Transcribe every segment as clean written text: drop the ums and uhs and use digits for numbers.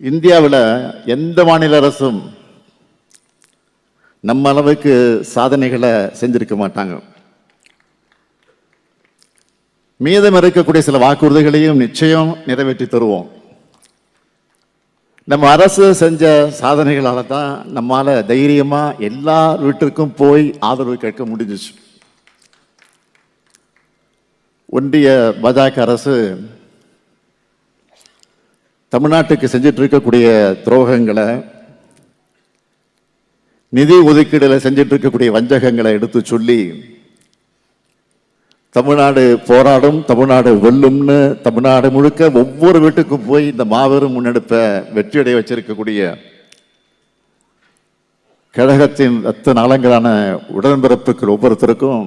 இந்தியாவில் எந்த மாநில அரசும் நம்ம அளவுக்கு சாதனைகளை செஞ்சிருக்க மாட்டாங்க. மீதம் இருக்கக்கூடிய சில வாக்குறுதிகளையும் நிச்சயம் நிறைவேற்றி தருவோம். நம்ம அரசு செஞ்ச சாதனைகளால தான் நம்மால தைரியமா எல்லா வீட்டிற்கும் போய் ஆதரவு கேட்க முடிஞ்சிச்சு. ஒன்றிய பாஜக அரசு தமிழ்நாட்டுக்கு செஞ்சிட்டு இருக்கக்கூடிய துரோகங்களை, நிதி ஒதுக்கீடுல செஞ்சிட்டு இருக்கக்கூடிய வஞ்சகங்களை எடுத்து சொல்லி தமிழ்நாடு போராடும், தமிழ்நாடு வெல்லும்னு தமிழ்நாடு முழுக்க ஒவ்வொரு வீட்டுக்கும் போய் இந்த மாபெரும் முன்னெடுப்பை வெற்றியடைய வச்சிருக்கக்கூடிய கழகத்தின் ரத்த நாளங்களான உடன்பிறப்புகள் ஒவ்வொருத்தருக்கும்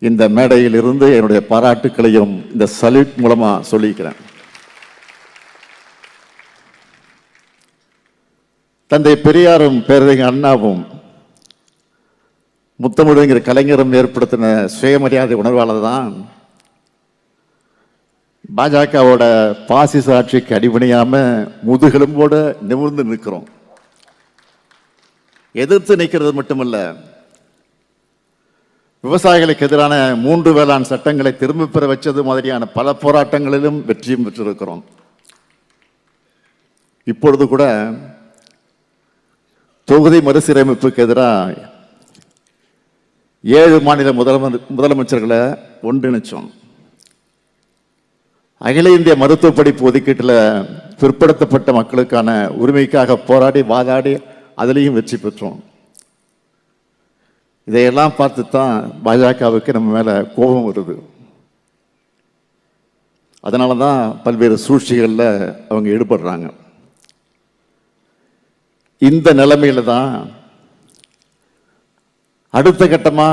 இந்த மேடையில் இருந்து என்னுடைய பாராட்டுக்களையும் இந்த சல்யூட் மூலமா சொல்லிக்கிறேன். தந்தை பெரியாரும் பேரறிஞர் அண்ணாவும் முத்தமிழுங்கிற கலைஞரும் ஏற்படுத்தின சுயமரியாதை உணர்வாளர் தான் பாஜகவோட பாசிச ஆட்சிக்கு அடிபணியாம முதுகெலும்போடு நிமிர்ந்து நிற்கிறோம். எதிர்த்து நிற்கிறது மட்டுமல்ல, விவசாயிகளுக்கு எதிரான 3 வேளாண் சட்டங்களை திரும்ப பெற வச்சது மாதிரியான பல போராட்டங்களிலும் வெற்றியும் பெற்றிருக்கிறோம். இப்பொழுது கூட தொகுதி மறுசீரமைப்புக்கு எதிராக 7 மாநில முதலமைச்சர்களை ஒன்றிணைச்சோம். அகில இந்திய மருத்துவ படிப்பு ஒதுக்கீட்டில் பிற்படுத்தப்பட்ட மக்களுக்கான உரிமைக்காக போராடி வாதாடி அதிலையும் வெற்றி பெற்றோம். இதையெல்லாம் பார்த்து தான் பாஜகவுக்கு நம்ம மேல கோபம் வருது. அதனால தான் பல்வேறு சூழ்ச்சிகளில் அவங்க ஈடுபடுறாங்க. இந்த நிலைமையில தான் அடுத்த கட்டமா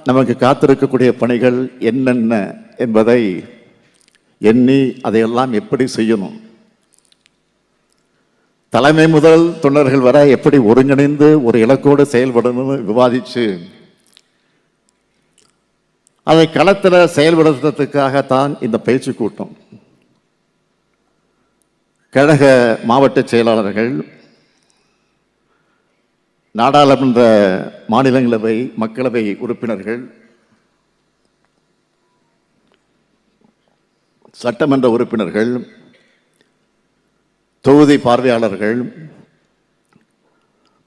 நமக்கு காத்திருக்கக்கூடிய பணிகள் என்னென்ன என்பதை எண்ணி அதையெல்லாம் எப்படி செய்யணும், தலைமை முதல் தொண்டர்கள் வரை எப்படி ஒருங்கிணைந்து ஒரு இலக்கோடு செயல்படணும்னு விவாதிச்சு அதை களத்தில் செயல்படுத்துறதுக்காகத்தான் இந்த பயிற்சி கூட்டம். கழக மாவட்ட செயலாளர்கள், நாடாளுமன்ற மாநிலங்களவை மக்களவை உறுப்பினர்கள், சட்டமன்ற உறுப்பினர்கள், தொகுதி பார்வையாளர்கள்,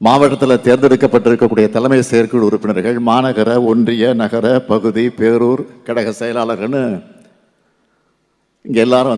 மாவட்டத்தில் தேர்ந்தெடுக்கப்பட்டிருக்கக்கூடிய தலைமை செயற்குழு உறுப்பினர்கள், மாநகர ஒன்றிய நகர பகுதி பேரூர் கழக செயலாளர்கள்னு இங்கே எல்லாரும்